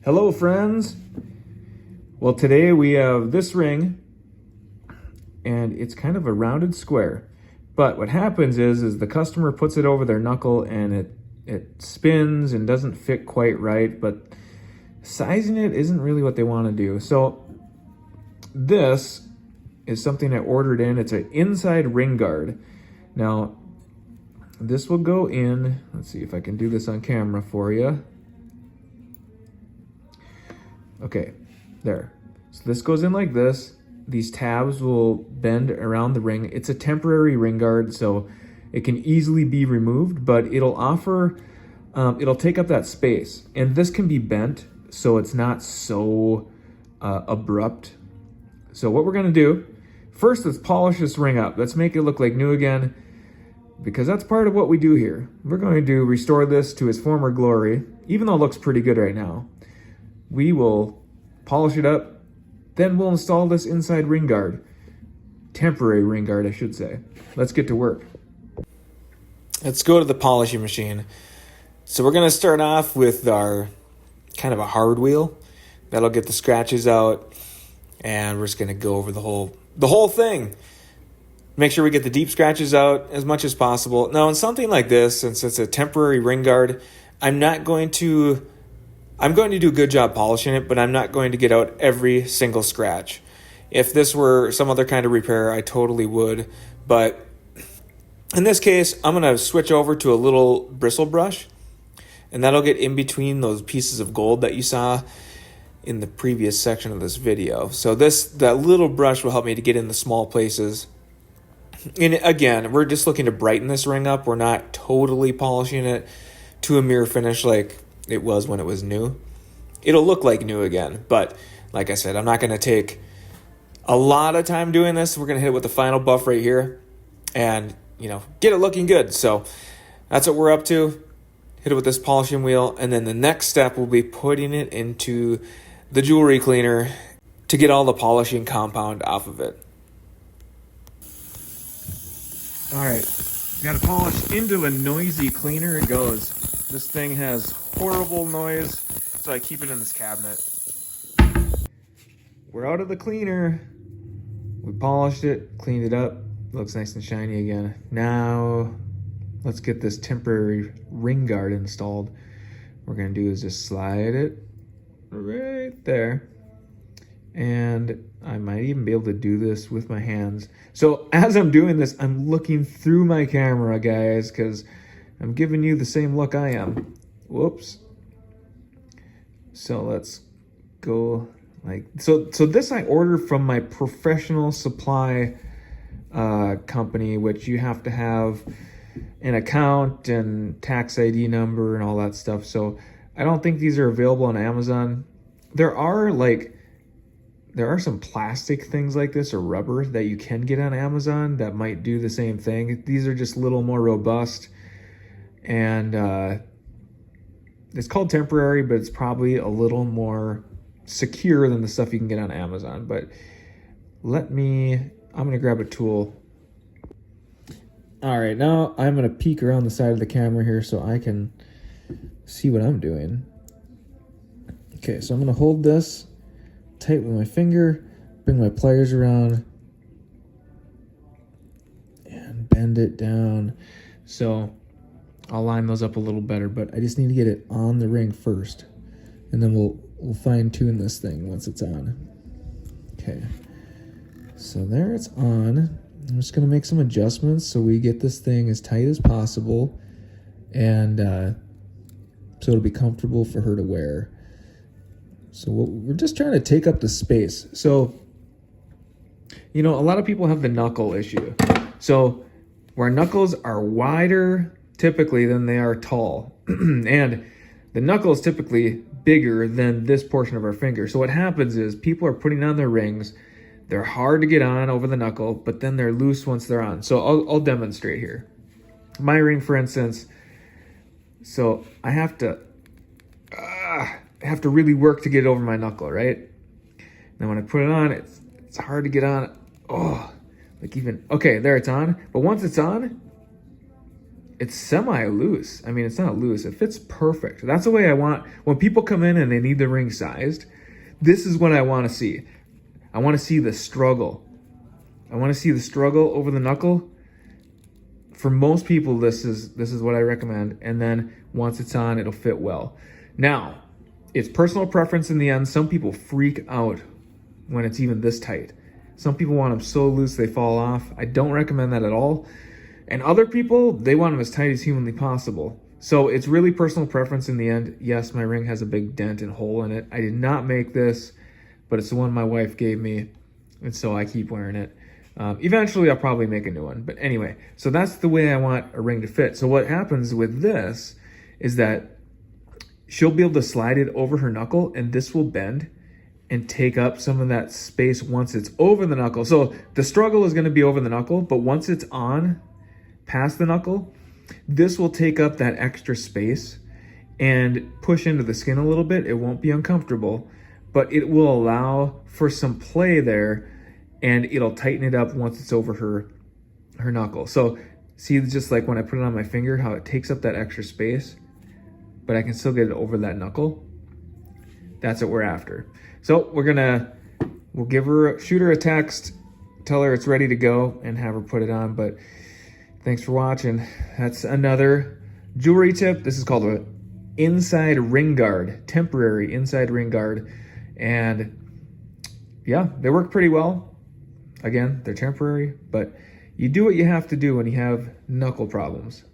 Hello friends. Well, today we have this ring and it's kind of a rounded square. But what happens is the customer puts it over their knuckle and it spins and doesn't fit quite right, but sizing it isn't really what they want to do. So this is something I ordered in. It's an inside ring guard. Now, this will go in, let's see if I can do this on camera for you. Okay, there. So this goes in like this. These tabs will bend around the ring. It's a temporary ring guard, so it can easily be removed, but it'll offer, it'll take up that space. And this can be bent, so it's not so abrupt. So what we're gonna do, first let's polish this ring up. Let's make it look like new again, because that's part of what we do here. We're going to restore this to its former glory, even though it looks pretty good right now. We will polish it up, then we'll install this inside ring guard. Temporary ring guard, I should say. Let's get to work. Let's go to the polishing machine. So we're gonna start off with our kind of a hard wheel. That'll get the scratches out, and we're just gonna go over the whole thing. Make sure we get the deep scratches out as much as possible. Now, in something like this, since it's a temporary ring guard, I'm going to do a good job polishing it, but I'm not going to get out every single scratch. If this were some other kind of repair, I totally would. But in this case, I'm going to switch over to a little bristle brush, and that'll get in between those pieces of gold that you saw in the previous section of this video. So that little brush will help me to get in the small places. And again, we're just looking to brighten this ring up. We're not totally polishing it to a mirror finish like it was when it was new. It'll look like new again, but like I said, I'm not going to take a lot of time doing this. We're going to hit it with the final buff right here and, get it looking good. So that's what we're up to. Hit it with this polishing wheel, and then the next step will be putting it into the jewelry cleaner to get all the polishing compound off of it. All right, got to polish into a noisy cleaner. It goes. This thing has horrible noise, so I keep it in this cabinet. We're out of the cleaner. We polished it, cleaned it up. Looks nice and shiny again. Now, let's get this temporary ring guard installed. What we're gonna do is just slide it right there. And I might even be able to do this with my hands. So as I'm doing this, I'm looking through my camera, guys, because I'm giving you the same look I am. Whoops. So let's go like, so this I ordered from my professional supply company, which you have to have an account and tax ID number and all that stuff. So I don't think these are available on Amazon. There are some plastic things like this or rubber that you can get on Amazon that might do the same thing. These are just a little more robust, and it's called temporary, but it's probably a little more secure than the stuff you can get on Amazon. But I'm gonna grab a tool. All right, now I'm gonna peek around the side of the camera here so I can see what I'm doing. Okay, so I'm gonna hold this tight with my finger, bring my pliers around, and bend it down. So I'll line those up a little better, but I just need to get it on the ring first, and then we'll fine tune this thing once it's on. Okay, so there it's on. I'm just gonna make some adjustments so we get this thing as tight as possible, and so it'll be comfortable for her to wear. So we're just trying to take up the space. So, a lot of people have the knuckle issue. So where knuckles are wider typically than they are tall. And the knuckle is typically bigger than this portion of our finger. So what happens is people are putting on their rings. They're hard to get on over the knuckle, but then they're loose once they're on. So I'll demonstrate here. My ring, for instance, so I have to really work to get it over my knuckle, right? Then when I put it on, it's hard to get on. Okay, there it's on. But once it's on, it's semi-loose. I mean, it's not loose. It fits perfect. That's the way I want. When people come in and they need the ring sized, this is what I want to see. I want to see the struggle. I want to see the struggle over the knuckle. For most people, this is what I recommend. And then once it's on, it'll fit well. Now, it's personal preference in the end. Some people freak out when it's even this tight. Some people want them so loose they fall off. I don't recommend that at all. And other people, they want them as tight as humanly possible. So it's really personal preference in the end. Yes, my ring has a big dent and hole in it. I did not make this, but it's the one my wife gave me, and so I keep wearing it. Eventually, I'll probably make a new one. But anyway, so that's the way I want a ring to fit. So what happens with this is that she'll be able to slide it over her knuckle, and this will bend and take up some of that space once it's over the knuckle. So the struggle is going to be over the knuckle, but once it's on past the knuckle, this will take up that extra space and push into the skin a little bit. It won't be uncomfortable, but it will allow for some play there, and it'll tighten it up once it's over her knuckle. So see, just like when I put it on my finger, how it takes up that extra space, but I can still get it over that knuckle. That's what we're after. So we'll shoot her a text, tell her it's ready to go, and have her put it on. But thanks for watching. That's another jewelry tip. This is called a inside ring guard, temporary inside ring guard. And yeah, they work pretty well. Again, they're temporary, but you do what you have to do when you have knuckle problems.